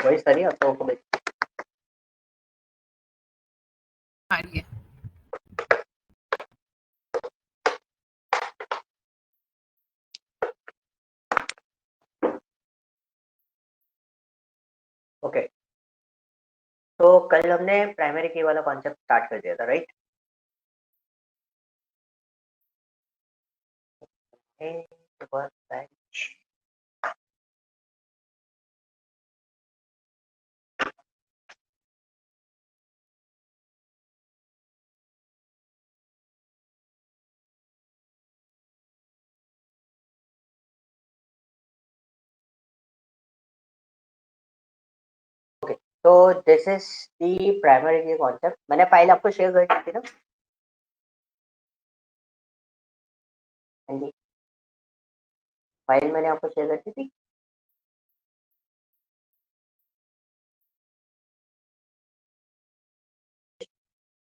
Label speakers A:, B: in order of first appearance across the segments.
A: वही सारी आप लोगों को
B: आ रही है।
A: ओके। तो कल हमने प्राइमरी की वाला कॉन्सेप्ट स्टार्ट कर दिया था, राइट? ओके, तो दिस इज दी प्राइमरी की कॉन्सेप्ट। मैंने फाइल आपको शेयर कर दी थी ना? हाँ जी, फाइल मैंने आपको शेयर कर दी थी।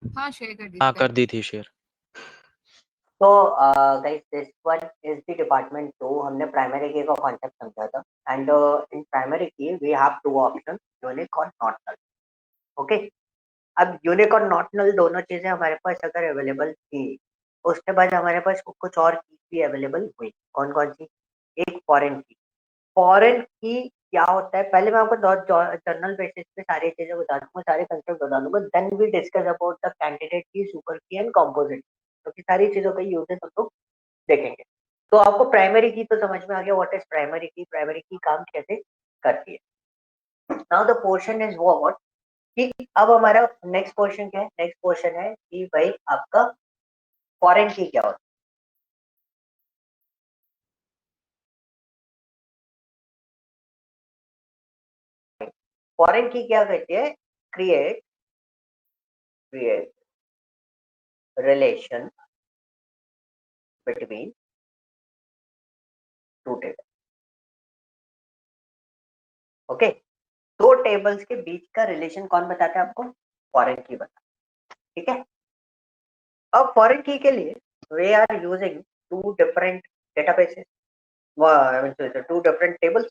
B: हाँ शेयर कर दी
C: हाँ
B: थी
C: कर दी थी शेयर।
A: तो guys, this one is the department 2। हमने प्राइमरी की का कॉन्सेप्ट समझा था। And in primary key we have two option, unique और नॉट नल। ओके, अब यूनिक और नॉट नल दोनों चीजें हमारे पास अगर अवेलेबल थी, उसके बाद हमारे पास कुछ और की भी अवेलेबल हुई। कौन कौन सी? एक फॉरेन की। फॉरेन की क्या होता है, पहले मैं आपको जनरल बेसिस पे सारी चीजें बता दूंगा, सारे कंसेप्ट बता दूंगा, then we discuss about the candidate key, super key and composite. क्योंकि सारी चीजों का यूजेस हम लोग देखेंगे। तो आपको प्राइमरी की तो समझ में आ गया, व्हाट इज प्राइमरी की, प्राइमरी की काम कैसे करती है। Now the portion is what, कि अब हमारा नेक्स्ट क्वेश्चन क्या है? नेक्स्ट क्वेश्चन है कि भाई आपका फॉरेन की क्या होता है? फॉरेन की क्या कहती है? Create create relation between two table. Okay, दो टेबल्स के बीच का रिलेशन कौन बताता है आपको? फॉरेन की बता। ठीक है, अब फॉरेन की के लिए we are using two different databases, two different tables.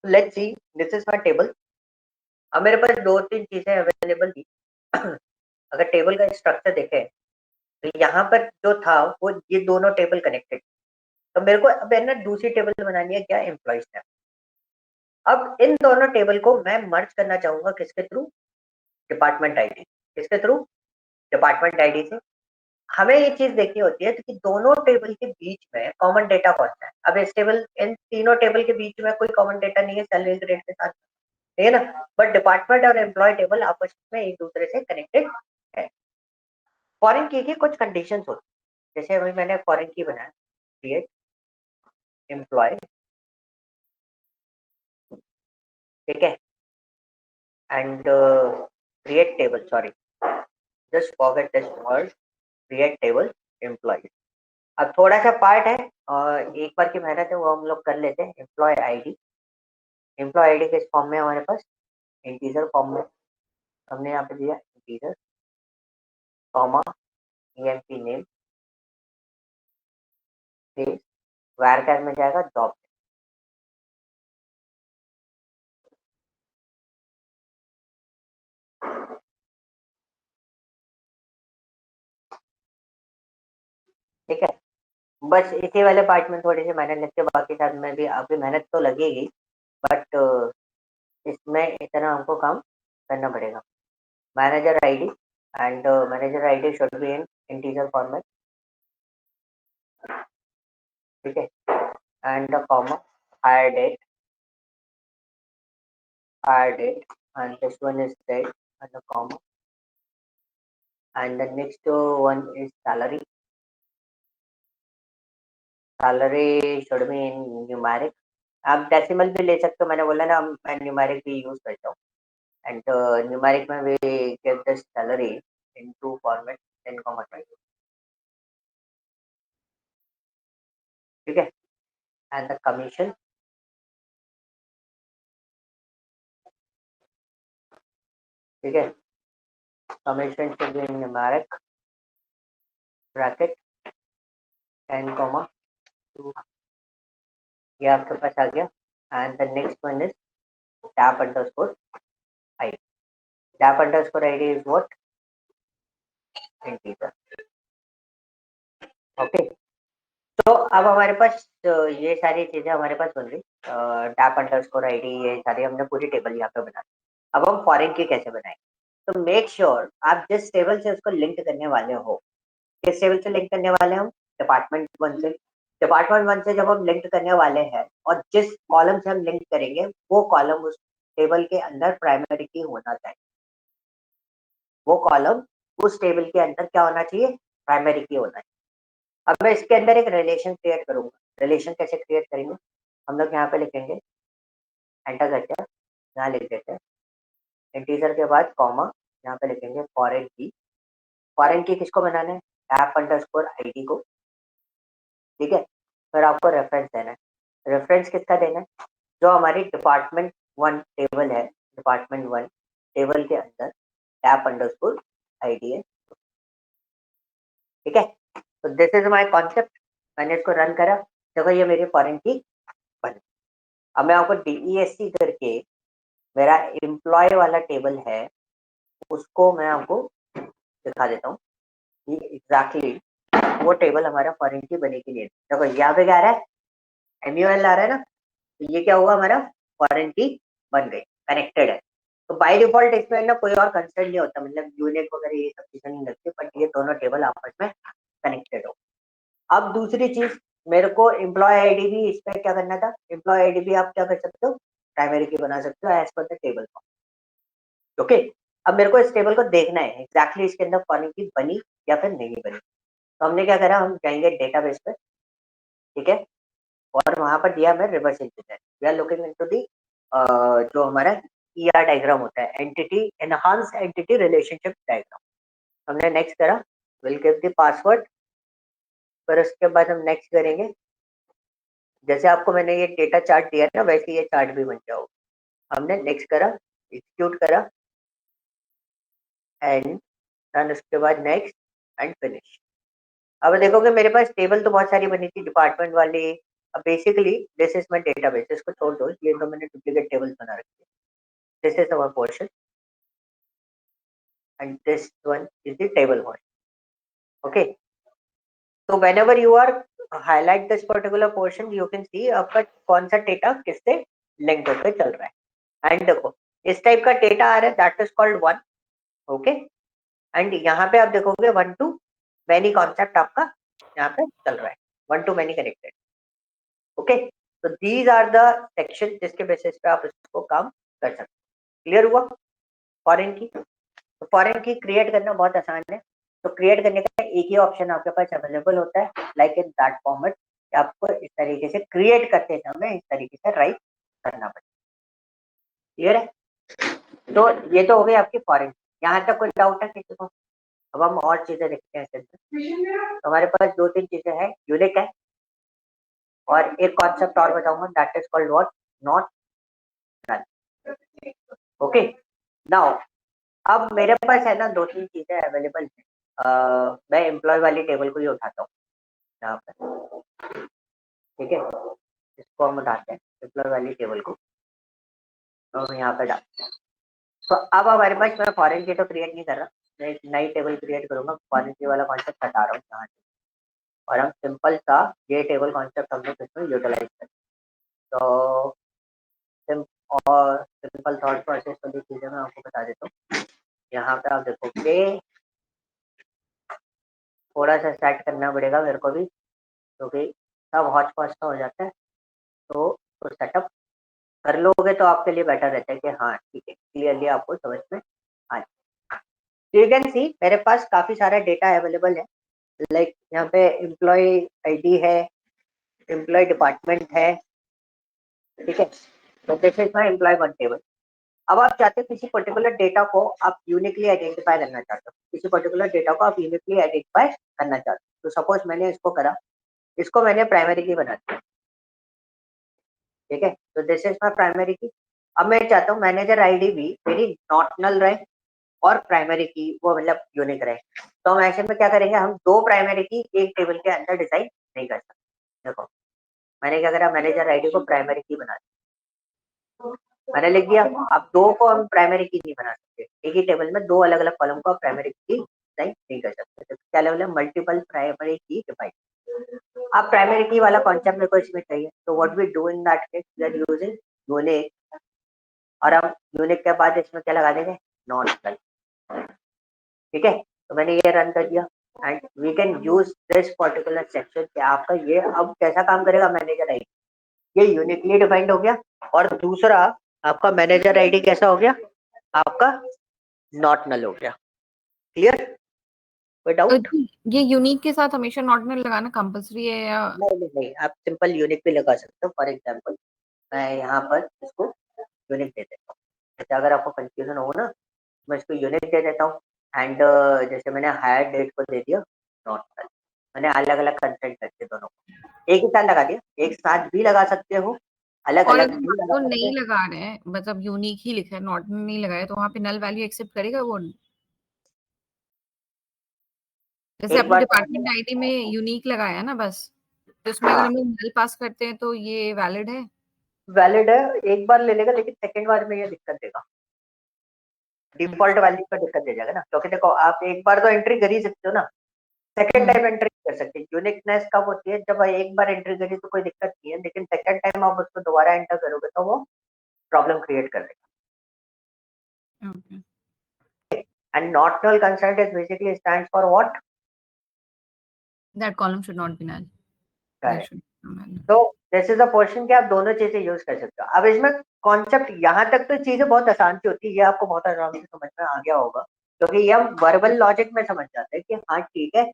A: Let's see, this is my table. अब मेरे पास दो तीन चीजें अवेलेबल थी। अगर टेबल का स्ट्रक्चर देखें तो यहाँ पर जो था वो ये दोनों टेबल कनेक्टेड। तो मेरे को अब है ना दूसरी टेबल बनानी है, क्या? Employees tab. अब इन दोनों टेबल को मैं मर्ज करना चाहूंगा, किसके थ्रू? Department ID. किसके थ्रू? डिपार्टमेंट आईडी से। हमें ये चीज देखनी होती है कि दोनों टेबल के बीच में कॉमन डेटा कौन सा है। अब इस टेबल, इन तीनों टेबल के बीच में कोई कॉमन डेटा नहीं है सैलरी ग्रेड के साथ, है ना? बट डिपार्टमेंट और एम्प्लॉय टेबल आपस में एक दूसरे से कनेक्टेड है। फॉरेन की कुछ कंडीशंस होती है, जैसे अभी मैंने फॉरेन की बनाया, क्रिएट एम्प्लॉय, ठीक है, and create table, sorry just forget this word, create table employ. अब थोड़ा सा पार्ट है और एक बार की मेहनत है, वो हम लोग कर लेते हैं। एम्प्लॉय आईडी, एम्प्लॉय आईडी किस फॉर्म में हमारे पास? इंटीजर फॉर्म में। हमने यहाँ पे दिया integer, comma, EMP name, space, Warkar में जाएगा जॉब। ठीक है, बस इसी वाले पार्ट में थोड़ी सी मेहनत लगती है, बाकी साथ में भी अभी मेहनत तो लगेगी, बट इसमें इतना हमको काम करना पड़ेगा। Manager ID, and manager ID should be in integer format, ठीक है, and comma, hire date, and this one is date and a comma, and the next one is salary. Salary should be in numeric. आप decimal भी ले सकते हो, मैंने बोला ना मैं न्यूमेरिक भी यूज करता हूँ। एंड न्यूमेरिक में भी get the salary into format 10,5, ठीक है, एंड द कमीशन, ठीक है, commission should be in numeric bracket 10,2, ये आपके पास आ गया। And the next one is tap underscore id. Tap underscore id is what? Integer. Okay, तो अब हमारे पास ये सारी चीजें हमारे पास बन गई। टैप अंडरस्कोर आईडी, ये सारी हमने पूरी टेबल यहाँ पे बना दी। अब हम फॉरेन की कैसे बनाएंगे? तो मेक श्योर आप जिस टेबल से उसको लिंक करने वाले हो, किस टेबल से लिंक करने वाले हैं हम? डिपार्टमेंट वन से। डिपार्टमेंट वन से जब हम लिंक करने वाले हैं और जिस कॉलम से हम लिंक करेंगे वो कॉलम उस टेबल के अंदर प्राइमरी की होना चाहिए। वो कॉलम उस टेबल के अंदर क्या होना चाहिए? प्राइमरी की होना चाहिए। अब मैं इसके अंदर एक रिलेशन क्रिएट करूंगा। रिलेशन कैसे क्रिएट करेंगे? हम लोग यहाँ पे लिखेंगे, एंटर करके यहाँ लिख देते हैं इंटीजर के बाद कॉमा, यहाँ पे लिखेंगे फॉरेन की। फॉरेन की किसको बनाना है? ऐप अंडरस्कोर आईडी को, ठीक है। फिर आपको रेफरेंस देना है। रेफरेंस किसका देना है? जो हमारी डिपार्टमेंट वन टेबल है, डिपार्टमेंट वन टेबल के अंदर ऐप अंडरस्कोर आईडी है, ठीक है। तो दिस इज माय कॉन्सेप्ट। मैंने इसको रन करा, देखो ये मेरी फॉरेन की बन। अब मैं आपको DESC करके मेरा एम्प्लॉय वाला टेबल है उसको मैं आपको दिखा देता हूँ कि एग्जैक्टली वो टेबल हमारा फॉरेन की बनेगी नहीं। देखो यहाँ पे क्या आ रहा है? MUL आ रहा है ना, तो ये क्या हुआ? हमारा फॉरेन की बन गई, कनेक्टेड है। तो बाय डिफॉल्ट इसमें ना कोई और कंसर्न नहीं होता, मतलब यूनिक वगैरह ये सब चीजें नहीं लगती, बट ये दोनों टेबल आपस में कनेक्टेड हो। अब दूसरी चीज, मेरे को एम्प्लॉय आईडी भी इस पे क्या करना था? एम्प्लॉय आईडी भी आप क्या कर सकते हो? प्राइमरी की बना सकते हो as per the table. Okay, अब मेरे को इस टेबल को देखना है एग्जैक्टली इसके अंदर फॉरेन की बनी या फिर नहीं बनी। तो हमने क्या करा, हम जाएंगे डेटाबेस पे, ठीक है, और वहां पर दिया हमें reverse engineer. We are looking into the जो हमारा ER डायग्राम होता है, entity enhance entity relationship diagram. हमने नेक्स्ट करा, विल गिव द पासवर्ड। फिर उसके बाद हम नेक्स्ट करेंगे, जैसे आपको मैंने ये डेटा चार्ट दिया ना वैसे ये चार्ट भी बन जाओगे। हमने नेक्स्ट करा, एग्जीक्यूट करा एंड देन उसके बाद नेक्स्ट एंड फिनिश। अब देखोगे मेरे पास टेबल तो बहुत सारी बनी थी डिपार्टमेंट वाली। अब basically this is my database, इसको छोड़ दो, ये तो मैंने डुप्लीकेट टेबल्स बना रखी है। This is our portion and this one is the table one. Okay, तो whenever you are highlight this particular portion you can see आपका कौन सा डेटा किससे लिंक होकर चल रहा है। एंड देखो इस टाइप का डेटा आ रहा है, that is called one. Okay, and यहाँ पे आप देखोगे वन टू मैनी कॉन्सेप्ट आपका यहाँ पे चल रहा है, one two many connected. Okay, तो दीज आर द सेक्शन जिसके बेसिस पे आप इसको काम कर सकते हो। क्लियर हुआ फॉरेन की? तो फॉरेन की क्रिएट करना बहुत आसान है। तो क्रिएट करने का एक ही ऑप्शन आपके पास अवेलेबल होता है, लाइक इन दैट फॉर्मेट। आपको इस तरीके से क्रिएट करते समय इस तरीके से राइट करना पड़ेगा। क्लियर है? तो ये तो हो गई आपकी फॉरेन। यहाँ तक कोई डाउट है किसी को? अब हम और चीजें देखते हैं इसके अंदर। तो हमारे पास दो तीन चीजें हैं, यूनिक है और एक कॉन्सेप्ट और बताऊंगा, that is called what? Not null. Okay, now अब मेरे पास है ना दो तीन चीजें अवेलेबल है। मैं एम्प्लॉय वाली टेबल को ही उठाता हूँ यहाँ पर, ठीक है। इसको हम उठाते हैं एम्प्लॉय वाली टेबल को, तो हम यहाँ पे डालते हैं। तो अब हमारे पास, मैं फॉरेन की तो क्रिएट नहीं कर रहा, मैं एक नई टेबल क्रिएट करूंगा। फॉरेन की वाला कॉन्सेप्ट हटा रहा हूँ यहाँ से, और हम सिंपल सा ये टेबल कॉन्सेप्ट हम लोग इसमें यूटिलाइज करें। तो और सिंपल थॉट प्रोसेस वाली चीजें मैं आपको बता देता हूँ। यहाँ पे आप देखोगे थोड़ा सा सेट करना पड़ेगा मेरे को भी, क्योंकि सब हॉच पॉच का हो जाता है। तो सेटअप कर लोगे तो आपके लिए बेटर रहता है कि हाँ ठीक है, क्लियरली आपको समझ में आ जाए। तो यू कैन सी मेरे पास काफी सारा डेटा अवेलेबल है, लाइक यहाँ पे एम्प्लॉय आईडी है, एम्प्लॉय डिपार्टमेंट है, ठीक है। तो this is my employ one table. अब आप चाहते हो किसी पर्टिकुलर डेटा को आप यूनिकली आइडेंटिफाई करना चाहते हो, किसी पर्टिकुलर डेटा को आप यूनिकली आइडेंटिफाई करना चाहते हो। तो सपोज मैंने इसको करा, इसको मैंने प्राइमरी की बना दिया, ठीक है। तो दिस इज माय प्राइमरी की। अब मैं चाहता हूँ मैनेजर आईडी भी मेरी नॉट नल रहे और प्राइमरी की वो मतलब यूनिक रहे। तो हम ऐसे में क्या करेंगे, हम दो प्राइमरी की एक टेबल के अंदर डिजाइन नहीं कर सकते। देखो मैंने क्या करा, मैनेजर आईडी को प्राइमरी की बना दी, मैंने लिख दिया। अब दो को हम प्राइमरी की नहीं बना सकते, एक ही टेबल में दो अलग अलग कॉलम को प्राइमरी की नहीं कर सकते, तो क्या लेवल है, मल्टीपल प्राइमरी की डिफाइन। अब प्राइमरी की वाला कॉन्सेप्ट मेरे को इसमें चाहिए, तो what we do in that case, we are using unique, और हम यूनिक के बाद इसमें क्या लगा देंगे, नॉट नल। ठीक है, तो मैंने ये रन कर दिया and we can use this particular section कि आपका ये अब कैसा काम करेगा, मैनेजर आईडी ये यूनिकली डिफाइंड हो गया, और दूसरा आपका मैनेजर आईडी कैसा हो गया, आपका नॉट नल हो गया। क्लियर, कोई डाउट?
B: तो ये यूनिक के साथ हमेशा नॉट नल लगाना कंपलसरी है या?
A: नहीं नहीं नहीं, आप सिंपल यूनिक भी लगा सकते हो। फॉर एग्जांपल मैं यहाँ पर इसको यूनिक दे देता हूँ, जैसे अगर आपको कंफ्यूजन हो ना, मैं इसको यूनिक दे देता हूँ एंड जैसे मैंने हायर डेट को दे दिया नॉट नल। मैंने अलग अलग कंसेंट करके दोनों को एक ही साथ लगा दिया, एक साथ भी लगा सकते हो, अलग
B: और
A: अलग
B: अगर
A: भी
B: मान
A: लगा
B: लो
A: सकते
B: नहीं
A: हो।
B: लगा रहे हैं, मतलब यूनिक ही लिखा है, नॉट नहीं लगाया, तो वहां पे नल वैल्यू एक्सेप्ट करेगा वो? जैसे
A: एक
B: अपने
A: बार
B: डिपार्टमेंट आईडी में यूनिक लगाया ना बस, तो उसमें अगर
A: हाँ
B: हम लोग नल पास करते हैं तो ये वैलिड है?
A: वैलिड है, एक बार ले लेगा, लेकिन सेकंड बार में ये दिक्कत देगा, डिफॉल्ट वैल्यू पर दिक्कत दे जाएगा ना, क्योंकि देखो आप एक बार तो एंट्री कर ही सकते हो ना, सेकंड
B: हम्म।
A: टाइम एंट्री कर सकते हैं। यूनिकनेस कब होती है, जब एक बार एंट्री करी तो कोई दिक्कत नहीं है, लेकिन सेकंड टाइम आप उसको दोबारा एंटर करोगे तो वो प्रॉब्लम क्रिएट कर देगा।
B: Okay.
A: And not null consent is basically stands for what,
B: that column should not be null, that
A: correct.
B: Should null.
A: तो दिस इज अ पोर्शन कि आप दोनों चीजें यूज कर सकते हो। अब इसमें कॉन्सेप्ट यहाँ तक तो चीजें बहुत आसान सी होती है, ये आपको बहुत आराम से समझ में आ गया होगा, क्योंकि ये हम वर्बल लॉजिक में समझ जाते हैं कि हाँ ठीक है,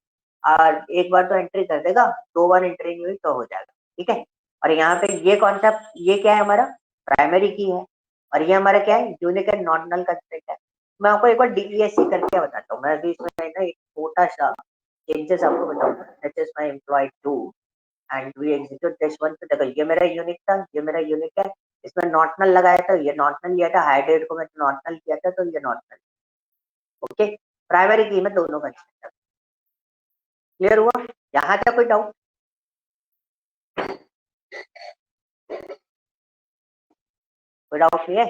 A: और एक बार तो एंट्री कर देगा, दो बार एंट्री नहीं हुई तो हो जाएगा। ठीक है, और यहाँ पे ये कॉन्सेप्ट, ये क्या है हमारा, प्राइमरी की है, और ये हमारा क्या है, unique and not null concept है। मैं आपको एक बार डीईएससी करके बताता हूँ, मैं अभी इसमें ना एक छोटा सा चेंजेस आपको बताऊंगा। That is my employ 2 and we execute this one. तो देखो ये मेरा यूनिक था, ये मेरा यूनिक है, इसमें नॉट नल लगाया था, ये नॉट नल लिया था, हाई डेट को मैंने नॉट नल किया था, तो ये नॉट नल। ओके, प्राइमरी की में दोनों का क्लियर हुआ, यहाँ तक कोई डाउट? कोई डाउट नहीं है?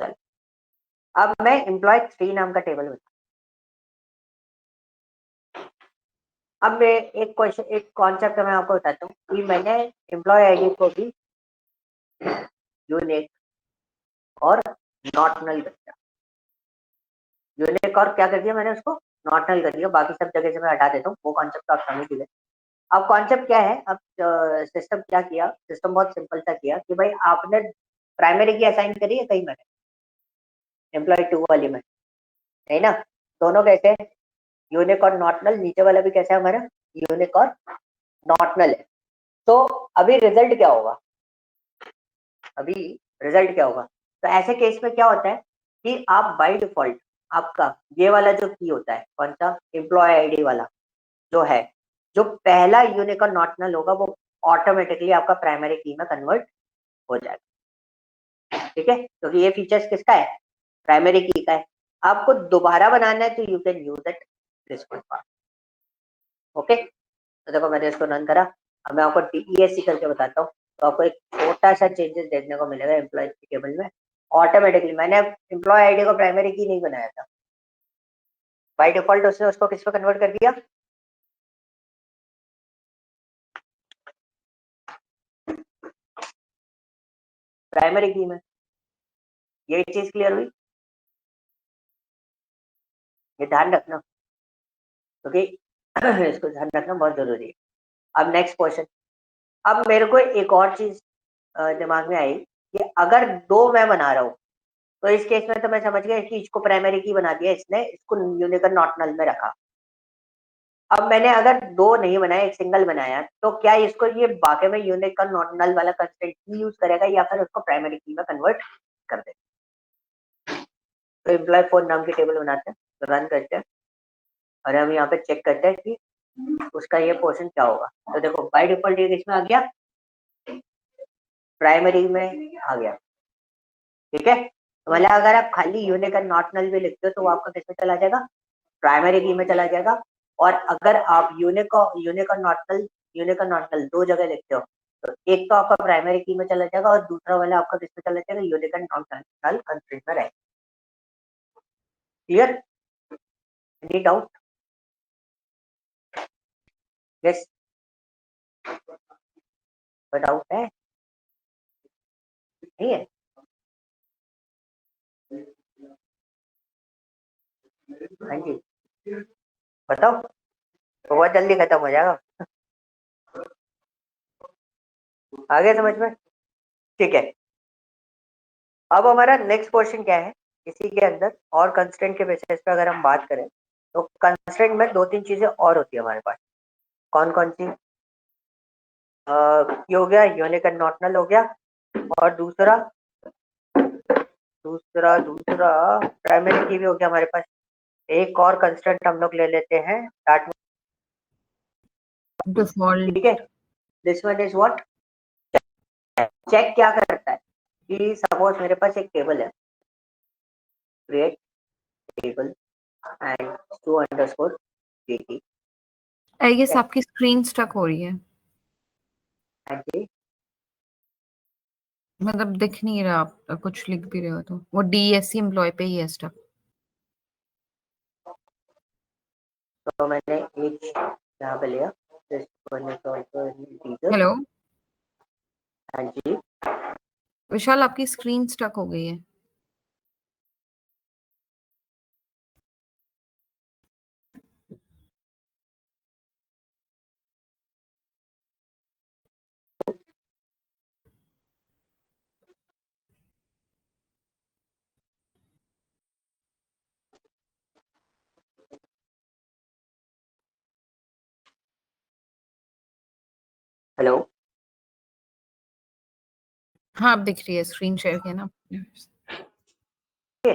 A: चल, अब मैं एम्प्लॉय 3 नाम का टेबल बता, अब मैं एक क्वेश्चन, एक कॉन्सेप्ट मैं आपको बताता हूँ कि मैंने एम्प्लॉय आईडी को भी यूनिक और नॉट नल कर दिया। यूनिक और क्या कर दिया मैंने, उसको नॉट नल कर दिया, बाकी सब जगह से मैं हटा देता हूँ, वो कॉन्सेप्ट तो आप समझ लीजिए। अब कॉन्सेप्ट क्या है, अब सिस्टम क्या किया, सिस्टम बहुत सिंपल सा किया कि भाई आपने प्राइमरी की असाइन करी है कहीं, मैंने एम्प्लॉय 2 वाली में, है ना, दोनों कैसे हैं, यूनिक और नॉट नल, नीचे वाला भी कैसा है हमारा, यूनिक और नॉट नल है। तो अभी रिजल्ट क्या होगा, अभी रिजल्ट क्या होगा, तो ऐसे केस में क्या होता है कि आप बाय डिफॉल्ट आपका ये वाला जो की होता है, कौन सा, एम्प्लॉय आईडी वाला जो है, जो पहला यूनिक और नॉट नल होगा वो ऑटोमेटिकली आपका प्राइमरी की में कन्वर्ट हो जाएगा। ठीक है, क्योंकि ये फीचर्स किसका है, प्राइमरी की का है। आपको दोबारा बनाना है तो you can use it this one part. Okay, तो देखो मैंने इसको रन करा, अब मैं आपको डीईएससी करके बताता हूँ, तो आपको एक छोटा सा चेंजेस देखने को मिलेगा एम्प्लॉय टेबल में। ऑटोमेटिकली मैंने एम्प्लॉय आईडी को प्राइमरी की नहीं बनाया था, बाय डिफॉल्ट उसने उसको किस पे कन्वर्ट कर दिया, प्राइमरी की में। ये चीज क्लियर हुई, ये ध्यान रखना, क्योंकि इसको ध्यान रखना बहुत जरूरी है। अब नेक्स्ट क्वेश्चन, अब मेरे को एक और चीज दिमाग में आई कि अगर दो मैं बना रहा हूँ, तो इस केस में तो मैं समझ गया कि इसको प्राइमरी की बना दिया इसने, इसको यूनिक और नॉट नल में रखा। अब मैंने अगर दो नहीं बनाया, एक सिंगल बनाया, तो क्या इसको ये वाकई में यूनिक और नॉट नल वाला कंस्ट्रेंट ही यूज करेगा या फिर उसको प्राइमरी की में कन्वर्ट कर दे? तो एम्प्लॉय 4 नाम की टेबल बनाते हैं, तो रन करते हैं, और हम यहाँ पे चेक करते हैं कि उसका ये पोर्शन क्या होगा। तो देखो बाय डिफॉल्ट ये किसमें आ गया, प्राइमरी में आ गया। ठीक है, तो मतलब अगर आप खाली यूनिक और नॉट नल भी लिखते हो तो वो आपका किसमें चला जाएगा, प्राइमरी की में चला जाएगा। और अगर आप यूनिक और नॉट नल, यूनिक और नॉट नल दो जगह लिखते हो, तो एक तो आपका प्राइमरी की में चला जाएगा और दूसरा वाला आपका किस में चला जाएगा, unique and non conditional constraint में रहेगा। क्लियर? Any doubt? यस, कोई डाउट है? नहीं है? हाँ जी, बताओ, तो बहुत जल्दी खत्म हो जाएगा। आगे समझ में? ठीक है, अब हमारा नेक्स्ट क्वेश्चन क्या है, इसी के अंदर और कंस्ट्रेंट के बेसिस पे अगर हम बात करें तो कंस्ट्रेंट में दो तीन चीजें और होती है हमारे पास। कौन कौन सी? ये हो गया यूनिक एंड नॉर्मल हो गया, और दूसरा दूसरा दूसरा प्राइमरी की भी हो गया हमारे पास। एक और कंस्ट्रेंट हम लोग ले लेते हैं दैट,
B: डिफॉल्ट।
A: ठीक है। This one is what? Check क्या करता है कि सपोज मेरे पास एक टेबल है, create table and two underscore dt।
B: I guess आपकी स्क्रीन स्टक हो रही है,
A: हाँ जी,
B: मतलब दिख नहीं रहा, आप कुछ लिख भी रहे हो तो वो डीएससी एम्प्लॉय पे ही है स्टक।
A: तो मैंने एक यहाँ पे लिया, this one is also an integer।
B: Hello
A: हाँ जी,
B: विशाल, आपकी स्क्रीन स्टक हो गई है।
A: हेलो।
B: हाँ, अब दिख रही है, स्क्रीन शेयर किया ना आपने।
A: ठीक है,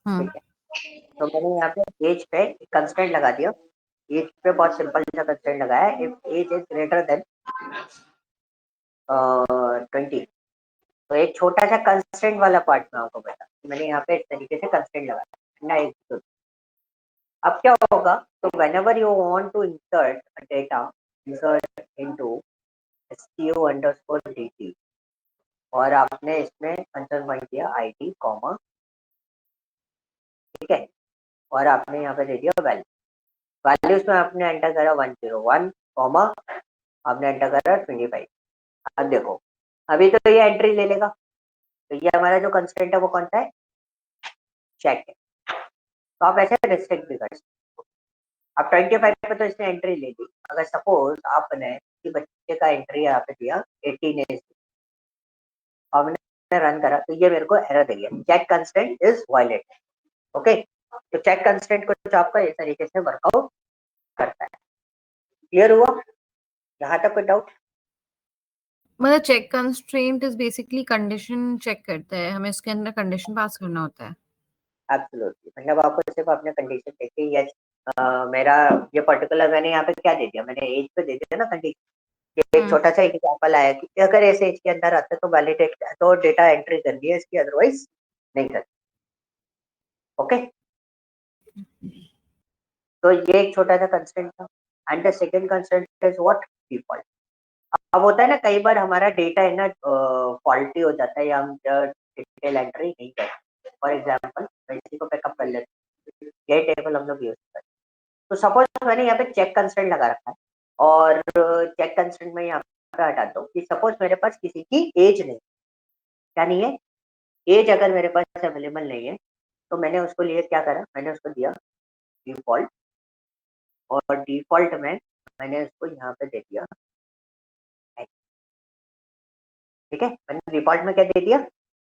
B: हम्म।
A: ठीक है। तो मैंने यहाँ पे एज पे कंस्टेंट लगा दिया। एज पे बहुत सिंपल सा कंस्टेंट लगाया है, if age is greater than 20। तो एक छोटा सा कंस्टेंट वाला पार्ट में आपको बता, मैंने यहाँ पे इस तरीके से कंस्टेंट लगाया ना एक। अब क्या होगा, तो whenever you want to insert a data, insert into scu underscore dt, और आपने इसमें अंडर पॉइंट दिया id कॉमा, ठीक है, और आपने यहाँ पे दे दिया वैल्यू। वैल्यूज में आपने एंटर करा 101 कॉमा, आपने एंटर करा 25। अब देखो, अभी तो ये एंट्री ले लेगा, तो ये हमारा जो कंस्टेंट है वो कौन सा है, चेक है। तो आप ऐसे रिस्ट्रिक्ट भी कर सकते हो। अब 25 पे तो इसने एंट्री ले ली, अगर सपोज आपने कि बच्चे का एंट्री यहाँ पे दिया 18 एज, और मैंने रन करा तो ये मेरे को एरर दे गया, check constant is violated. Okay, तो चेक कंस्टेंट कुछ आपका इस तरीके से वर्कआउट करता है। क्लियर हुआ? यहाँ तक कोई डाउट?
B: मतलब check constraint is basically condition check करता है, हमें इसके अंदर कंडीशन पास करना होता है।
A: एब्सोल्युटली, मतलब आपको सिर्फ अपने कंडीशन देखी, यस मेरा ये पर्टिकुलर, मैंने यहाँ पे क्या दे दिया, मैंने एज पे दे दिया ना कंडीशन। एक छोटा सा एग्जांपल आया कि अगर ऐसे एज के अंदर आता है तो वैलिडेट, तो डेटा एंट्री कर दिया इसकी, अदरवाइज नहीं कर। ओके, तो ये एक छोटा सा कंस्टेंट था। And the second constant is what, default. अब होता है ना कई बार हमारा डेटा है ना फॉल्टी हो जाता है, या हम डिटेल एंट्री नहीं करते। फॉर एग्जांपल मैं इसी को पिकअप कर लेते हैं, ये टेबल हम लोग यूज करते हैं। तो सपोज मैंने यहाँ पे चेक कंस्टेंट लगा रखा है, और चेक कंस्टेंट में यहाँ पे हटाता हूँ कि सपोज मेरे पास किसी की एज नहीं, क्या नहीं है, एज अगर मेरे पास अवेलेबल नहीं है, तो मैंने उसको लिए क्या करा, मैंने उसको दिया डिफॉल्ट, और डिफॉल्ट में मैंने उसको यहाँ पे दे दिया, ठीक है, मैंने डिफॉल्ट में क्या दे दिया,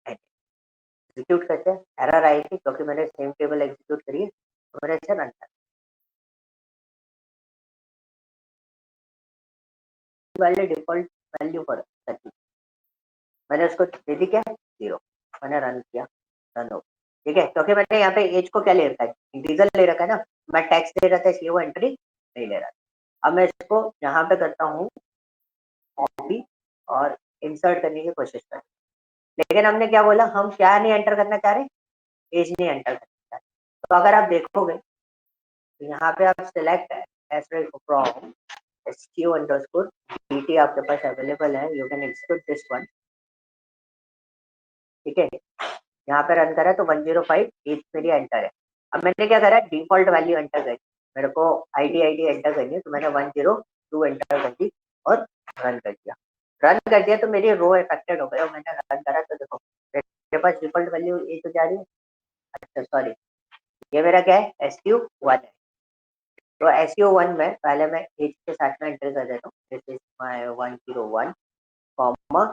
A: एग्जीक्यूट करते हैं, एरर आएगी क्योंकि मैंने सेम टेबल एग्जीक्यूट करी है, तो मैंने इसे रन कर वैल्यू, डिफॉल्ट वैल्यू फॉर 30, मैंने उसको दे दी क्या, 0। मैंने रन किया, रन हो, ठीक है, क्योंकि मैंने यहाँ पे एज को क्या ले रखा है, इंटीजर ले रखा है ना, मैं टैक्स दे रहा था इसलिए वो एंट्री नहीं ले रहा। अब मैं इसको यहाँ पे करता हूँ कॉपी, और इंसर्ट करने की कोशिश करता हूँ, लेकिन हमने क्या बोला, हम क्या नहीं एंटर करना चाह रहे, एज नहीं एंटर करना चाह रहे। तो अगर आप देखोगे तो यहाँ पे आप select age from SQ underscore DT आपके पास अवेलेबल है, you can execute this one. ठीक है, यहाँ पे रन करा तो 105 एज मेरी एंटर है। अब मैंने क्या करा, डिफॉल्ट वैल्यू एंटर करी, मेरे को आईडी एंटर करनी है, तो मैंने 102 एंटर कर दी और रन कर दिया। रन कर दिया तो मेरी रो इफेक्टेड हो गया, मैंने रन करा तो देखो मेरे पास डिफॉल्ट वैल्यू ए तो जा रही है। अच्छा सॉरी, ये मेरा क्या है, SQ1 है। तो SQ1 में पहले मैं एज के साथ में एंटर कर देता हूँ, दिस इज माय 101 कॉमा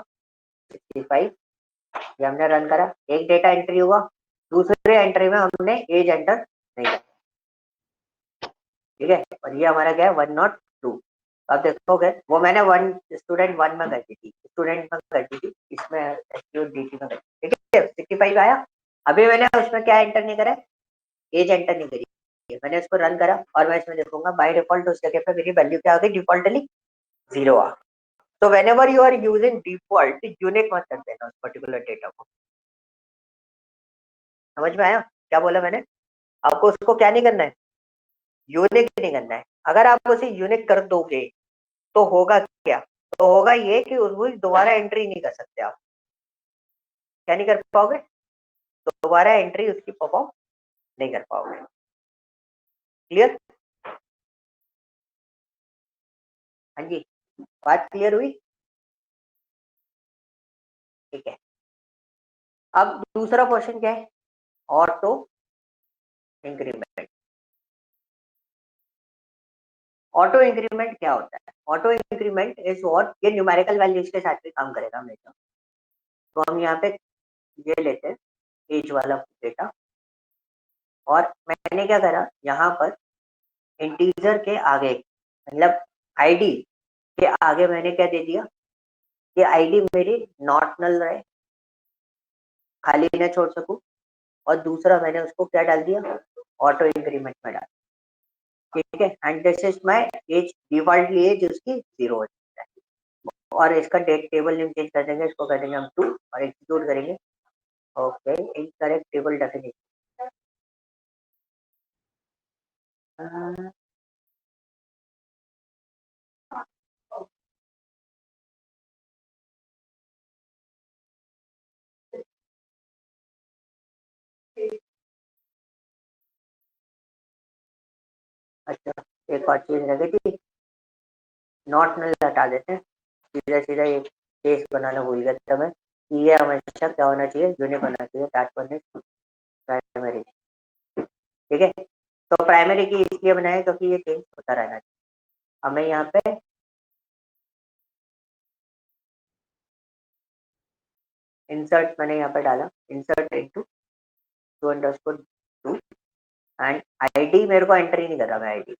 A: 65। ये हमने रन करा, एक डेटा एंट्री हुआ, दूसरे एंट्री में हमने एज एंटर नहीं किया। ठीक है, और ये हमारा क्या है 102। अब देखोगे वो मैंने वन स्टूडेंट वन में कर दी थी, स्टूडेंट में कर दी थी, इसमें SQDT में कर दी। ठीक है, 65 आया। अभी मैंने उसमें क्या एंटर नहीं करा, एज एंटर नहीं करी, मैंने इसको रन करा और मैं इसमें देखूंगा बाय डिफॉल्ट उस जगह पे मेरी वैल्यू क्या आ गई, डिफॉल्टली 0 आ। तो whenever you are using default, unique मत कर देना उस पर्टिकुलर डेटा को। समझ में आया क्या बोला मैंने? आपको उसको क्या नहीं करना है, यूनिक नहीं करना है। अगर आप उसे यूनिक कर दोगे तो होगा क्या, तो होगा ये कि उसको दोबारा एंट्री नहीं कर सकते आप। क्या नहीं कर पाओगे, तो दोबारा एंट्री उसकी परफॉर्म नहीं कर पाओगे। क्लियर? हाँ जी, बात क्लियर हुई? ठीक है, अब दूसरा क्वेश्चन क्या है, ऑटो इंक्रीमेंट। ऑटो इंक्रीमेंट क्या होता है? ऑटो इंक्रीमेंट इज व्हाट, ये न्यूमेरिकल वैल्यूज के साथ भी काम करेगा हमेशा। तो हम यहाँ पे ये लेते हैं एज वाला डेटा, और मैंने क्या करा, यहाँ पर इंटीजर के आगे, मतलब आईडी के आगे मैंने क्या दे दिया, ये आईडी मेरी नॉट नल रहे, खाली ना छोड़ सकूं। और दूसरा मैंने उसको क्या डाल दिया, ऑटो इंक्रीमेंट में डाल। ठीक है, and this is my age, defaultly age उसकी 0 हो जाता है। और इसका डेट टेबल नेम चेंज कर देंगे, इसको कर देंगे हम 2 और एग्जीक्यूट करेंगे। Okay, incorrect table definition. अच्छा, एक और चीज रह गई थी, नॉट नल हटा देते हैं, सीधा सीधा एक केस बनाना भूल गया था मैं, कि ये हमेशा क्या होना चाहिए, यूनिक होना चाहिए, प्राइमरी। ठीक है, तो प्राइमरी की इसलिए बनाया क्योंकि ये चेंज होता रहना चाहिए। अब मैं यहाँ पे इंसर्ट, मैंने यहाँ पे डाला insert into two underscore two, and ID मेरे को एंट्री नहीं कर रहा मैं आईडी।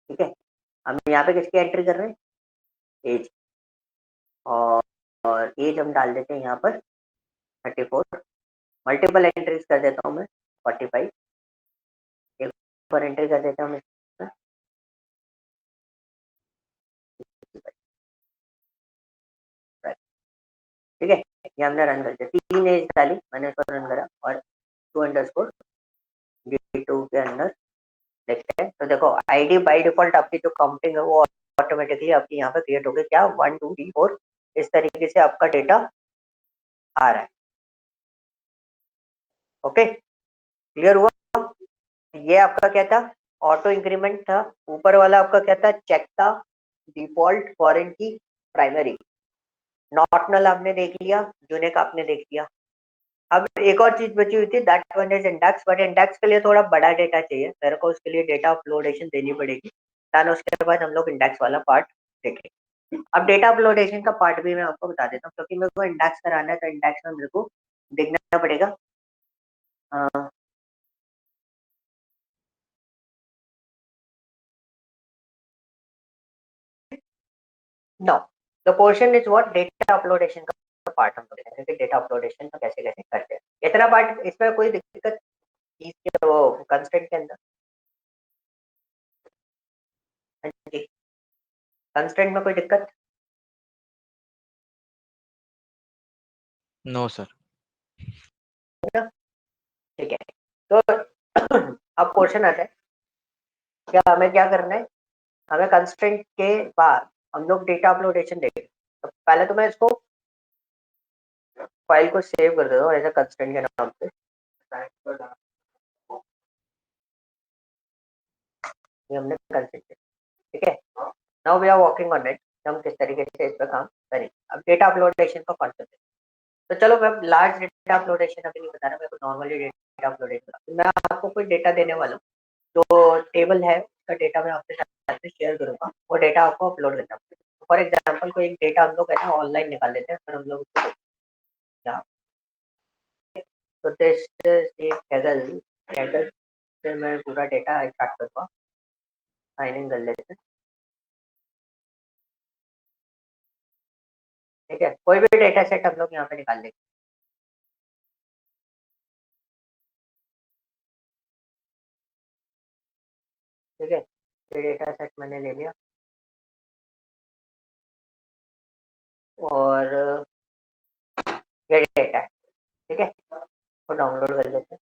A: ठीक है, हम यहाँ पे किसकी एंट्री कर रहे हैं, एज, और एज हम डाल देते हैं यहाँ पर 34। मल्टीपल एंट्रीज कर देता हूँ मैं 45, एक पर एंट्री कर देता हूँ मैं। ठीक है, ये हमने रन कर दिया, 3 एज डाली मैंने, उसको रन करा और टू अंडरस्कोर D2 के अंदर देखते हैं। तो देखो आईडी बाय डिफॉल्ट आपकी जो काउंटिंग है वो ऑटोमेटिकली आपकी यहाँ पे क्रिएट हो गई, क्या 1 2 3 4, इस तरीके से आपका डेटा आ रहा है। ओके, क्लियर हुआ? ये आपका क्या था, ऑटो इंक्रीमेंट था। ऊपर वाला आपका क्या था, चेक था, डिफॉल्ट फॉरेन की प्राइमरी। नॉट नल आपने देख लिया, यूनिक आपने देख लिया। अब एक और चीज बची हुई थी, that one is index, but index के लिए थोड़ा बड़ा डेटा चाहिए मेरे को, उसके लिए डेटा अपलोडेशन देनी पड़ेगी, ताकि उसके बाद हम लोग इंडेक्स वाला पार्ट देखें। अब डेटा अपलोडेशन का पार्ट भी मैं आपको बता देता हूँ, क्योंकि मेरे को इंडेक्स कराना है, तो इंडेक्स में मेरे को देखना पड़ेगा। No, the portion is what, data uploadation का पार्ट हम लोग देखेंगे कि डेटा अपलोडेशन का कैसे कैसे करते हैं। इतना पार्ट, इसमें कोई दिक्कत चीज के वो कंस्ट्रेंट के अंदर, कंस्ट्रेंट में कोई दिक्कत?
C: No sir.
A: ठीक है, तो अब क्वेश्चन आता है, क्या हमें क्या करना है, हमें कंस्ट्रेंट के बाद हम लोग डेटा अपलोडेशन देखेंगे। तो पहले तो मैं इसको फाइल को सेव कर देता हूँ एज अ कंस्ट्रेंट के नाम से। ये हमने कंस्ट्रेंट, ठीक है। Now we are working on it, हम किस तरीके से इस पर काम करेंगे। अब डेटा अपलोडेशन का कॉन्सेप्ट है, तो चलो मैं लार्ज डेटा अपलोडेशन अभी नहीं बता रहा, मेरे को नॉर्मली डेटा अपलोडेशन मैं आपको कोई डेटा देने वाला हूँ, जो टेबल है उसका डेटा मैं आपके साथ में शेयर करूंगा, वो डेटा आपको अपलोड करना पड़ेगा। फॉर एग्जाम्पल कोई एक डेटा हम लोग है ना ऑनलाइन निकाल लेते हैं, फिर हम लोग उसको यहाँ, तो दिस इज कैगल कैगल से मैं पूरा डेटा एक्सट्रैक्ट करूँगा, साइन इन कर लेते हैं, ठीक है। कोई भी डेटा सेट हम लोग यहाँ पे निकाल लेंगे, ठीक है। ये डेटा सेट मैंने ले लिया और ये डेटा है, ठीक है, तो डाउनलोड कर लेते हैं।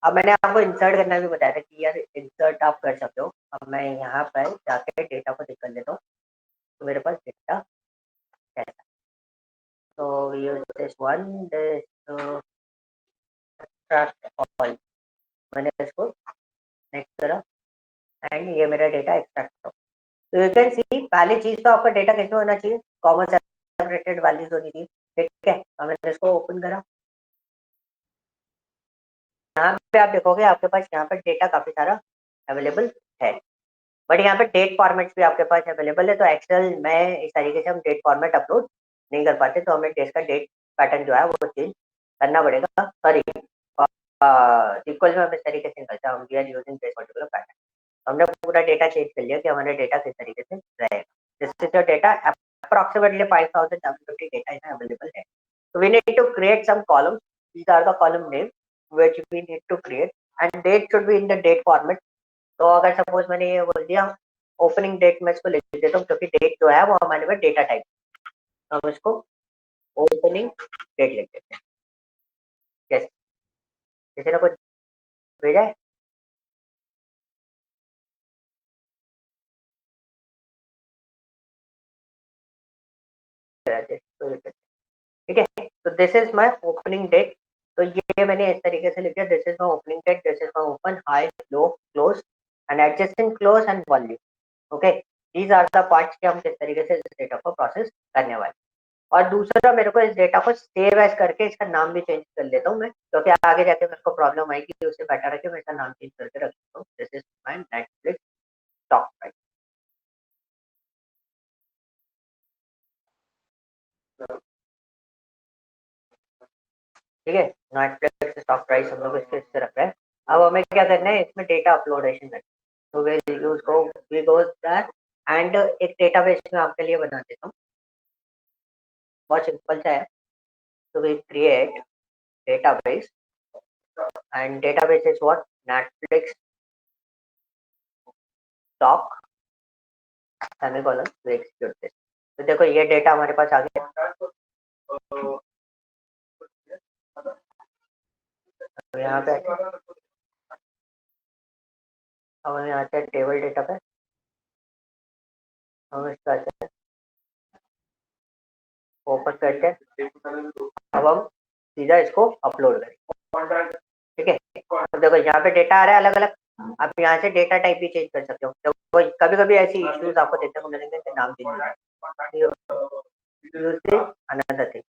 A: अब मैंने आपको इंसर्ट करना भी बताया था कि यार इंसर्ट आप कर सकते हो। अब मैं यहाँ पर जाके डेटा को चेक कर लेता हूँ, तो मेरे पास डेटा है। तो use this one, this all, मैंने इसको नेक्स्ट करा एंड ये मेरा डेटा एक्सट्रैक्ट हो। तो यू कैन सी पहली चीज तो आपका डेटा कैसे होना चाहिए, कॉमा सेपरेटेड वैल्यूज होनी चाहिए, ठीक है। अब मैंने इसको ओपन करा, यहाँ पे आप देखोगे आपके पास यहाँ पर डेटा काफी सारा अवेलेबल है, बट यहाँ पे डेट फॉर्मेट भी आपके पास अवेलेबल है। तो एक्सेल में इस तरीके से हम डेट फॉर्मेट अपलोड नहीं कर पाते, तो हमें इसका डेट पैटर्न जो है वो चेंज करना पड़ेगा। सॉरी, इक्वल में हम इस तरीके से करते हैं, हम we are using this particular pattern. हमने पूरा डेटा चेंज कर लिया कि हमारा डेटा किस तरीके से रहेगा। This is your data, approximately 5,750 data is available है। So we need to create some columns. These are the column names which we need to create, and date should be in the date format. तो अगर suppose मैंने ये बोल दिया opening date, मैं इसको लिख देता हूँ क्योंकि डेट जो है वो हमारे पास डेटा टाइप, तो हम इसको ओपनिंग डेट लिख देते हैं। जैसे किसी ने कुछ भेजा है, ठीक है। तो this is my opening date, तो ये मैंने इस तरीके से लिखा, this is my opening date, this is my open, high, low, close and adjusting close and volume. Okay, these are the parts के हम किस तरीके से इस डेटा को प्रोसेस करने वाले। और दूसरा मेरे को इस डेटा को सेव एज करके इसका नाम भी चेंज कर लेता हूँ मैं, क्योंकि आगे जाके मेरे को प्रॉब्लम आएगी, कि उससे बेटर है कि मैं इसका नाम चेंज करके रख देता हूँ। This is my Netflix stock price, ठीक है। नेटफ्लिक्स स्टॉक प्राइस हम लोग इससे रख रहे हैं। अब हमें क्या करना है, इसमें डेटा अपलोडेशन करना है। तो वी गो दैट एंड एक डेटाबेस में आपके लिए बना देता हूँ, बहुत सिंपल सा है। तो we create database and database is what, Netflix stock semicolon, तो एग्जीक्यूट दिस। तो देखो ये डेटा हमारे पास आ गया। तो यहाँ पे हम यहाँ से टेबल डेटा पे हम इसका ओपन करके अब हम सीधा इसको अपलोड करेंगे, ठीक है। तो देखो यहाँ पे डेटा आ रहा है अलग अलग, आप यहाँ से डेटा टाइप भी चेंज कर सकते हो। तो कभी कभी ऐसी इश्यूज आपको देखने को मिलेंगे कि नाम चेंज अनदर थिंग।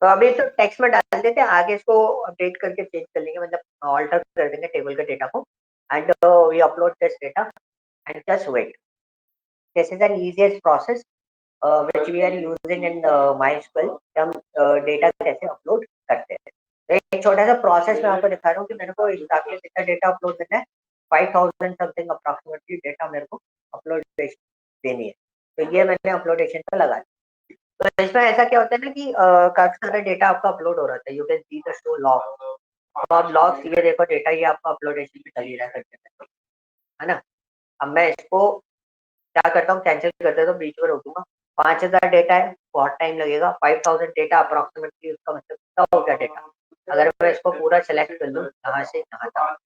A: तो अभी तो टेक्स्ट में डाल देते हैं, आगे इसको अपडेट करके चेंज कर लेंगे, मतलब ऑल्टर कर देंगे टेबल के डेटा को। And we upload this data and just wait, this is an easiest process which we are using in MySQL। हम डेटा कैसे अपलोड करते हैं, तो एक छोटा सा प्रोसेस मैं आपको दिखा रहा हूँ कि मेरे को एग्जैक्टली कितना डेटा अपलोड करना है। 5,000 समथिंग अप्रोक्सीमेटली डेटा मेरे को अपलोडेशन देनी है, तो ये मैंने अपलोडेशन पे लगा दिया। तो इसमें ऐसा क्या होता है ना कि काफी सारा डेटा आपका अपलोड हो रहा था, you can see the show log. तो आप लॉग ये देखो डेटा ये आपका अपलोडेशन पे चल ही रहा है ना। अब मैं इसको क्या करता हूँ, कैंसिल कर देता हूँ, बीच में रोकूंगा। 5,000 डेटा है, बहुत टाइम लगेगा। 5,000 डेटा अप्रोक्सीमेटली, उसका मतलब कितना हो गया डेटा। अगर मैं इसको पूरा सेलेक्ट कर लूँ यहाँ से यहाँ तक,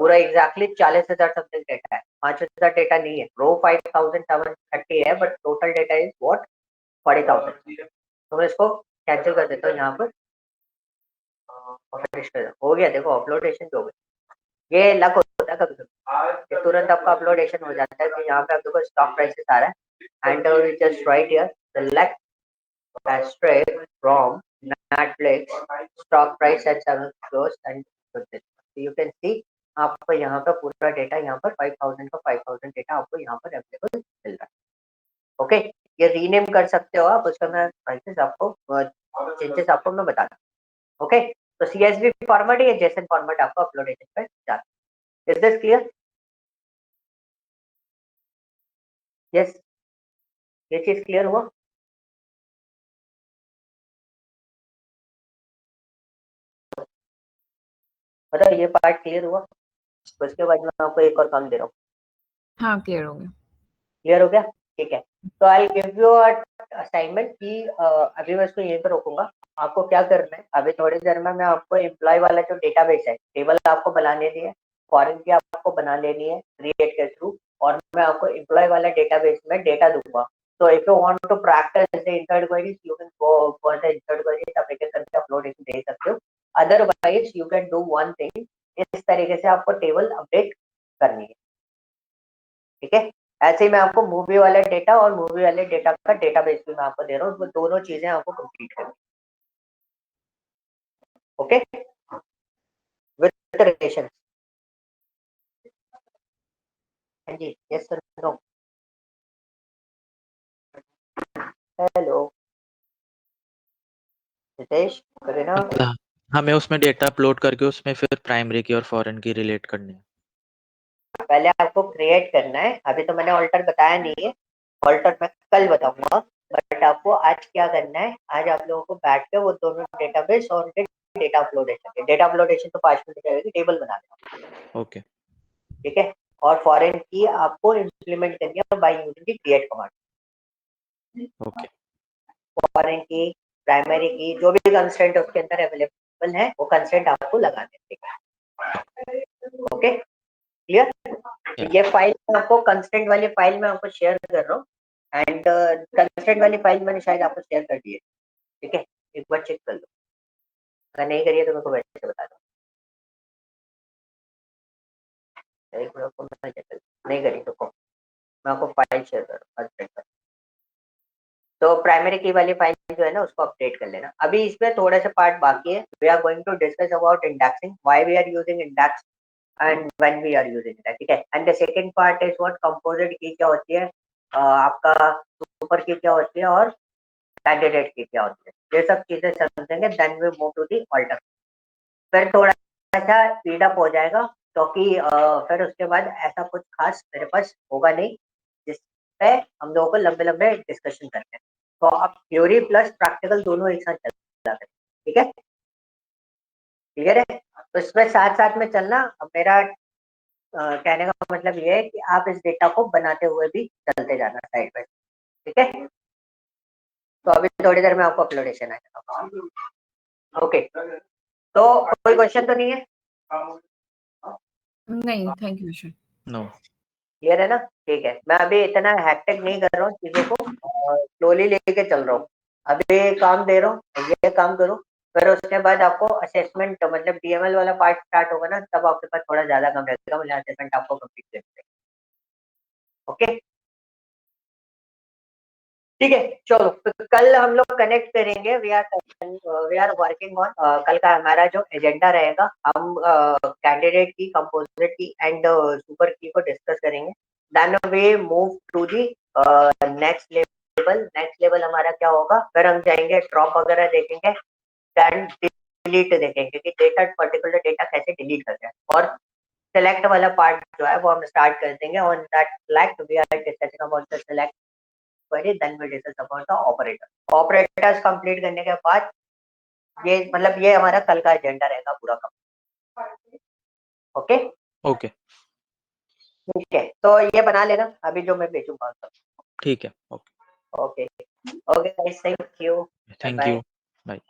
A: पूरा एग्जैक्टली 40,000 समथिंग डेटा है, 5,000 डेटा नहीं है। रो 5,730 है but total data is what 40,000। तो मैं इसको कैंसिल कर देता हूँ यहाँ पर। हो गया, देखो अपलोडेशन जो हो गया। ये लक होता है कभी कभी, ये तुरंत आपका अपलोडेशन हो जाता है। कि यहाँ पे आप देखो स्टॉक प्राइसेस आ रहा है and just right here select asterisk from Netflix stock price at 7 close and you can see आपको यहाँ पे पूरा डेटा यहाँ पर 5,000 का 5,000 डेटा आपको यहाँ पर अवेलेबल मिल रहा है। ओके, ये रीनेम कर सकते हो आप, उसका मैं प्राइसेस आपको चेंजेस आपको मैं बता दूँ। ओके, तो CSV फॉर्मेट या जेसन फॉर्मेट आपको अपलोडेशन पे जाना। Is this clear? यस, ये चीज क्लियर हुआ? मतलब ये पार्ट क्लियर हुआ? उसके बाद मैं आपको एक और काम दे रहा हूँ।
B: हाँ क्लियर हो गया।
A: क्लियर हो गया? ठीक है, तो आई गिव यू असाइनमेंट की अभी मैं इसको यहीं पर रोकूंगा। आपको क्या करना है, अभी थोड़ी देर में मैं आपको एम्प्लॉय वाला जो डेटाबेस है, टेबल आपको बना लेनी है, फॉरेन की आपको बना लेनी है क्रिएट के थ्रू, और मैं आपको एम्प्लॉय वाला डेटाबेस में डेटा दूंगा। तो if you want to practice the insert queries you can go for the insert queries, आप एक करके अपलोडेशन दे सकते हो। Otherwise you can do one thing, इस तरीके से आपको टेबल अपडेट करनी है। ठीक है, ऐसे ही मैं आपको मूवी वाले डेटा और मूवी वाले डेटा का डेटाबेस भी मैं आपको दे रहा हूँ, वो दोनों चीजें आपको कंप्लीट करनी। Okay, with relation. हाँ जी, yes sir, no, hello Ritesh, Kareena.
C: अच्छा, हमें उसमें डेटा अपलोड करके उसमें फिर प्राइमरी की और फॉरेन की रिलेट करनी है।
A: पहले आपको क्रिएट करना है, अभी तो मैंने ऑल्टर बताया नहीं है, ऑल्टर मैं कल बताऊंगा। बट आपको आज क्या करना है, आज आप लोगों को बैठ के वो दोनों डेटाबेस और उनके डेटा अपलोडेशन, डेटा अपलोडेशन तो 5 मिनट लगेगी, टेबल बना देना।
C: ओके
A: ठीक है, और फॉरेन की आपको इम्प्लीमेंट करनी है by using the create command.
C: Okay
A: foreign की, प्राइमरी की, जो भी कंस्ट्रेंट उसके अंदर अवेलेबल है वो कंस्ट्रेंट आपको लगा देते। Okay, clear? ये फाइल मैं आपको कंस्ट्रेंट वाली फाइल में आपको शेयर कर रहा हूँ एंड कंस्ट्रेंट वाली फाइल मैंने शायद आपको शेयर कर दी है। ठीक है, एक बार चेक कर लो, अगर नहीं करिए तो मेरे को वैसे बता दो। एक बार आपको मैं चेक कर, नहीं करी तो मैं आपको फाइल शेयर कर रहा हूँ। तो प्राइमरी की वाली फाइल जो है ना उसको अपडेट कर लेना। अभी इसमें थोड़ा सा पार्ट बाकी है। We are going to discuss about indexing, why we are using index and when we are using it. ठीक है, and the second part is what composite key क्या होती है, आपका सुपर की क्या होती है और कैंडिडेट की क्या होती है, ये सब चीजें समझेंगे। Then we move to the alter, फिर थोड़ा सा स्पीड अप हो जाएगा क्योंकि फिर उसके बाद ऐसा कुछ खास मेरे पास होगा नहीं जिसपे हम लोगों को लंबे लंबे डिस्कशन करते हैं। तो आप थ्योरी प्लस प्रैक्टिकल दोनों एक साथ चल जाते हैं। ठीक है, क्लियर है? तो इसमें साथ साथ में चलना। अब मेरा कहने का मतलब ये है कि आप इस डेटा को बनाते हुए भी चलते जाना साइड बाय। ठीक है, तो अभी थोड़ी देर में आपको अपलोडेशन आएगा। ओके, तो कोई क्वेश्चन तो नहीं है?
B: नहीं, thank you sir.
C: No
A: clear है ना? ठीक है, मैं अभी इतना हैक्टिक नहीं कर रहा हूँ चीजों को, स्लोली लेके चल रहा हूँ। अभी काम दे रहा हूँ, ये काम करो, फिर उसके बाद आपको असेसमेंट मतलब DML वाला पार्ट स्टार्ट होगा ना, तब आपके पास थोड़ा ज्यादा काम रहेगा, मतलब असेसमेंट आपको कंप्लीट करना है। ओके, ठीक है, चलो तो कल हम लोग कनेक्ट करेंगे। वी आर वर्किंग ऑन, कल का हमारा जो एजेंडा रहेगा, हम कैंडिडेट की, कंपोजिट की एंड सुपर की को डिस्कस करेंगे। Then we move to the next level. Next level हमारा क्या होगा, फिर हम जाएंगे ड्रॉप वगैरह देखेंगे, देन डिलीट देखेंगे कि डेटा, पर्टिकुलर डेटा कैसे डिलीट करते हैं, और सेलेक्ट वाला पार्ट जो है वो हम स्टार्ट कर देंगे। On that select we are discussing about the select query, then we discuss about the operator. Operators complete करने के बाद ये मतलब ये हमारा कल का एजेंडा रहेगा पूरा का। ओके,
C: ओके
A: ठीक है, तो ये बना लेना अभी जो मैं भेजूंगा।
C: ठीक है okay
A: okay okay guys, thank you, bye
C: thank
A: bye.
C: You bye.